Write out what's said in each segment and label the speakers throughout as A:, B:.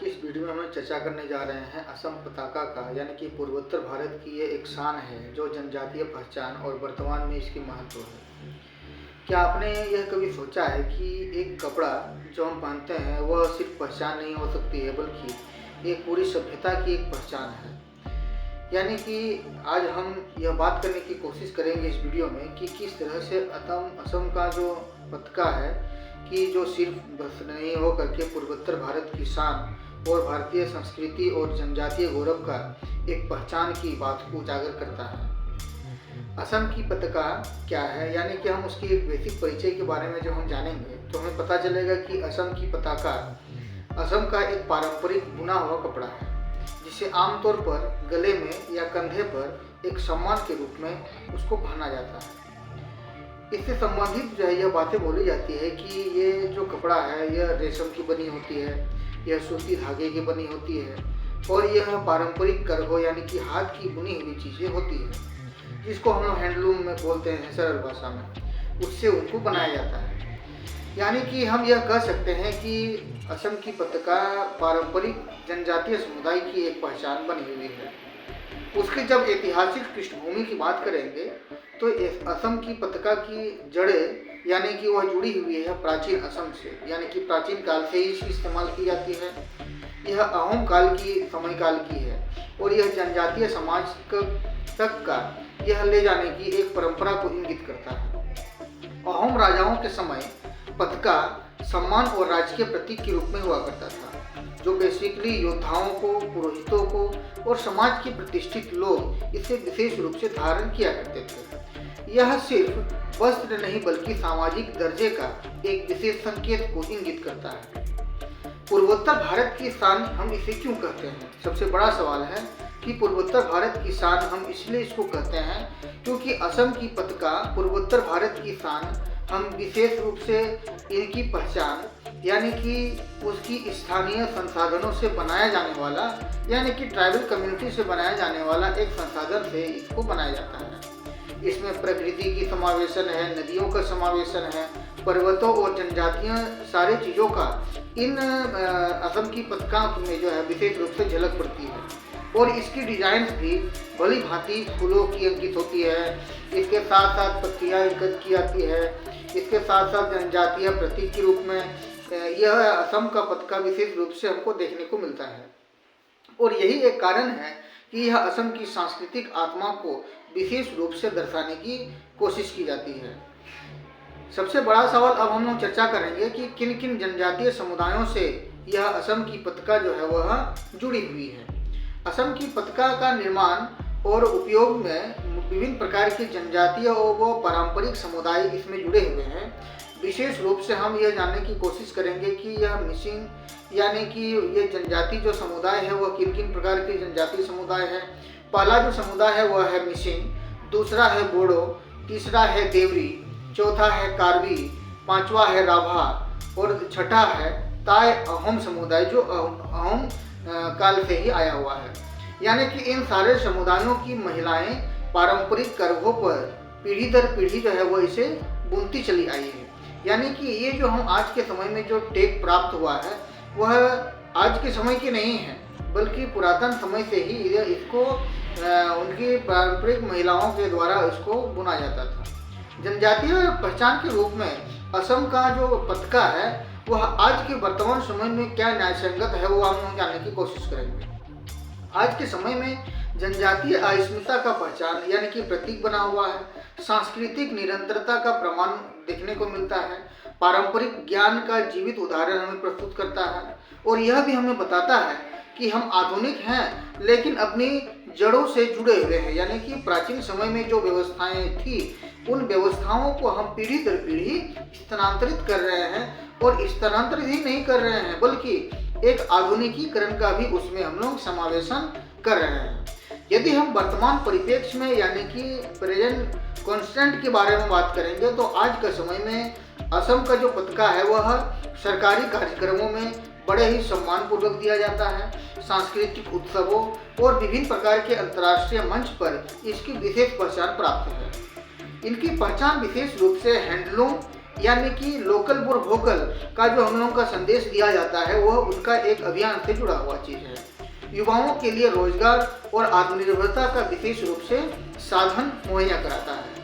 A: इस वीडियो में हम लोग चर्चा करने जा रहे हैं असम पताका का, यानी कि पूर्वोत्तर भारत की ये एक शान है जो जनजातीय पहचान और वर्तमान में इसकी महत्व है। क्या आपने यह कभी सोचा है कि एक कपड़ा जो हम पहनते हैं वह सिर्फ पहचान नहीं हो सकती है, बल्कि एक पूरी सभ्यता की एक पहचान है। यानी कि आज हम यह बात करने की कोशिश करेंगे इस वीडियो में कि किस तरह से असम का जो पताका है कि जो सिर्फ बस नहीं हो करके पूर्वोत्तर भारत की शान और भारतीय संस्कृति और जनजातीय गौरव का एक पहचान की बात को उजागर करता है। असम की पताका क्या है, यानी कि हम उसकी एक बेसिक परिचय के बारे में जब हम जानेंगे तो हमें पता चलेगा कि असम की पताका असम का एक पारंपरिक बुना हुआ कपड़ा है, जिसे आमतौर पर गले में या कंधे पर एक सम्मान के रूप में उसको पहना जाता है। इससे संबंधित जो है यह बातें बोली जाती है कि ये जो कपड़ा है यह रेशम की बनी होती है, यह सूती धागे की बनी होती है और यह पारंपरिक करघो यानी कि हाथ की बुनी हुई चीज़ें होती है, जिसको हम लोग हैंडलूम में बोलते हैं सरल भाषा में। उससे उनको बनाया जाता है। यानी कि हम यह कह सकते हैं कि असम की पताका पारंपरिक जनजातीय समुदाय की एक पहचान बनी हुई है। उसकी जब ऐतिहासिक पृष्ठभूमि की बात करेंगे तो असम की पताका की जड़ें यानी कि वह जुड़ी हुई है प्राचीन असम से, यानी कि प्राचीन काल से ही इसकी इस्तेमाल की जाती है। यह अहोम काल की समय काल की है और यह जनजातीय समाज तक का यह ले जाने की एक परंपरा को इंगित करता है। अहोम राजाओं के समय पताका सम्मान और राज के प्रतीक के रूप में हुआ करता था, जो बेसिकली योद्धाओं को, पुरोहितों को और समाज के प्रतिष्ठित लोग इसे विशेष रूप से धारण किया करते थे। यह सिर्फ वस्त्र नहीं बल्कि सामाजिक दर्जे का एक विशेष संकेत को इंगित करता है। पूर्वोत्तर भारत की शान हम इसे क्यों कहते हैं? सबसे बड़ा सवाल है कि पूर्वोत्तर भारत की शान हम इसलिए इसको कहते हैं क्योंकि असम की पताका पूर्वोत्तर भारत की शान हम विशेष रूप से इनकी पहचान यानी कि उसकी स्थानीय संसाधनों से बनाया जाने वाला यानी कि ट्राइबल कम्युनिटी से बनाया जाने वाला एक संसाधन से इसको बनाया जाता है। इसमें प्रकृति की समावेशन है, नदियों का समावेशन है, पर्वतों और जनजातीय सारी चीज़ों का इन असम की पताका में जो है विशेष रूप से झलक पड़ती है। और इसकी डिजाइन भी भली भांति फूलों की अंकित होती है, इसके साथ साथ पत्तियाँ अंकित की जाती है, इसके साथ साथ जनजातीय प्रतीक के रूप में यह असम का पताका विशेष रूप से हमको देखने को मिलता है। और यही एक कारण है कि यह असम की सांस्कृतिक आत्मा को विशेष रूप से दर्शाने की कोशिश की जाती है। सबसे बड़ा सवाल अब हम लोग चर्चा करेंगे कि किन किन जनजातीय समुदायों से यह असम की पताका जो है वह जुड़ी हुई है। असम की पताका का निर्माण और उपयोग में विभिन्न प्रकार के जनजातीय और वो पारंपरिक समुदाय इसमें जुड़े हुए हैं। विशेष रूप से हम यह जानने की कोशिश करेंगे कि यह मिसिंग यानी कि ये जनजाति जो समुदाय है वह किन किन प्रकार के जनजातीय समुदाय है। पहला जो समुदाय है वह है मिसिंग, दूसरा है बोडो, तीसरा है देवरी, चौथा है कार्बी, पांचवा है राभा और छठा है ताय अहोम समुदाय जो अहोम काल से ही आया हुआ है। यानी कि इन सारे समुदायों की महिलाएं पारंपरिक करघों पर पीढ़ी दर पीढ़ी जो है वो इसे बुनती चली आई है। यानी कि ये जो हम आज के समय में जो टेक प्राप्त हुआ है वह आज के समय की नहीं है, बल्कि पुरातन समय से ही इसको उनकी पारंपरिक महिलाओं के द्वारा इसको बुना जाता था। जनजातीय पहचान के रूप में असम का जो पताका है वह आज के वर्तमान समय में क्या न्यायसंगत है वो हम जानने की कोशिश करेंगे। आज के समय में जनजातीय अस्मिता का पहचान यानी कि प्रतीक बना हुआ है, सांस्कृतिक निरंतरता का प्रमाण देखने को मिलता है, पारंपरिक ज्ञान का जीवित उदाहरण हमें प्रस्तुत करता है और यह भी हमें बताता है कि हम आधुनिक हैं लेकिन अपनी जड़ों से जुड़े हुए हैं। यानी कि प्राचीन समय में जो व्यवस्थाएं थी उन व्यवस्थाओं को हम पीढ़ी दर पीढ़ी स्थानांतरित कर रहे हैं और स्थानांतरित ही नहीं कर रहे हैं बल्कि एक आधुनिकीकरण का भी उसमें हम लोग समावेशन कर रहे हैं। यदि हम वर्तमान परिप्रेक्ष्य में यानी कि प्रेजेंट कॉन्स्टेंट के बारे में बात करेंगे तो आज के समय में असम का जो पताका है वह सरकारी कार्यक्रमों में बड़े ही सम्मानपूर्वक दिया जाता है। सांस्कृतिक उत्सवों और विभिन्न प्रकार के अंतर्राष्ट्रीय मंच पर इसकी विशेष पहचान प्राप्त है। इनकी पहचान विशेष रूप से हैंडलूम यानी कि लोकल फॉर वोकल का जो हम लोगों का संदेश दिया जाता है वह उनका एक अभियान से जुड़ा हुआ चीज़ है। युवाओं के लिए रोजगार और आत्मनिर्भरता का विशेष रूप से साधन मुहैया कराता है।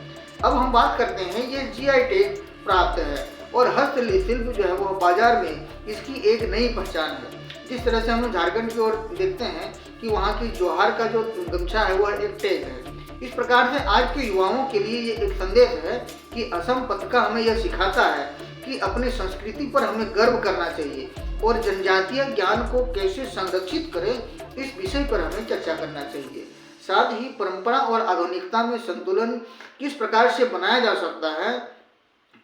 A: अब हम बात करते हैं, ये जीआई टैग प्राप्त है और हस्तशिल्प जो है वह बाजार में इसकी एक नई पहचान है। जिस तरह से हम झारखंड की ओर देखते हैं कि वहाँ की ज्वार का जो गमछा है वह एक टैग है, इस प्रकार से आज के युवाओं के लिए ये एक संदेश है कि असम पताका हमें यह सिखाता है कि अपनी संस्कृति पर हमें गर्व करना चाहिए और जनजातीय ज्ञान को कैसे संरक्षित करें इस विषय पर हमें चर्चा करना चाहिए। साथ ही परंपरा और आधुनिकता में संतुलन किस प्रकार से बनाया जा सकता है,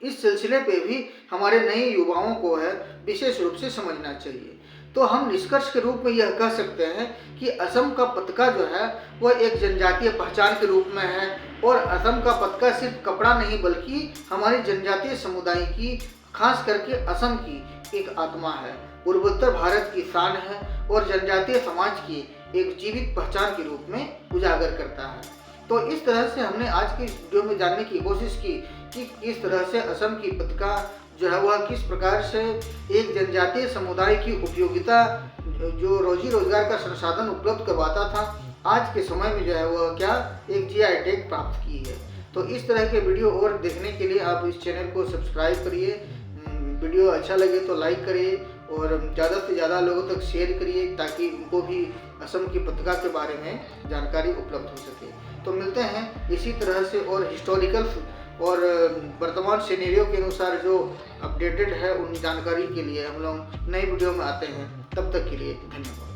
A: इस सिलसिले पे भी हमारे नए युवाओं को है विशेष रूप से समझना चाहिए। तो हम निष्कर्ष के रूप में यह कह सकते हैं कि असम का पताका जो है वह एक जनजातीय पहचान के रूप में है और असम का पताका सिर्फ कपड़ा नहीं बल्कि हमारी जनजातीय समुदाय की, खास करके असम की एक आत्मा है, पूर्वोत्तर भारत की शान है और जनजातीय समाज की एक जीवित पहचान के रूप में उजागर करता है। तो इस तरह से हमने आज की वीडियो में जानने की कोशिश की कि किस तरह से असम की पताका जो है वह किस प्रकार से एक जनजातीय समुदाय की उपयोगिता, जो रोजी रोजगार का संसाधन उपलब्ध करवाता था, आज के समय में जो है वह क्या एक जीआई टैग प्राप्त की है। तो इस तरह के वीडियो और देखने के लिए आप इस चैनल को सब्सक्राइब करिए, वीडियो अच्छा लगे तो लाइक करिए और ज़्यादा से ज़्यादा लोगों तक शेयर करिए ताकि उनको भी असम की पताका के बारे में जानकारी उपलब्ध हो सके। तो मिलते हैं इसी तरह से और हिस्टोरिकल और वर्तमान सिनेरियो के अनुसार जो अपडेटेड है उन जानकारी के लिए हम लोग नए वीडियो में आते हैं। तब तक के लिए धन्यवाद।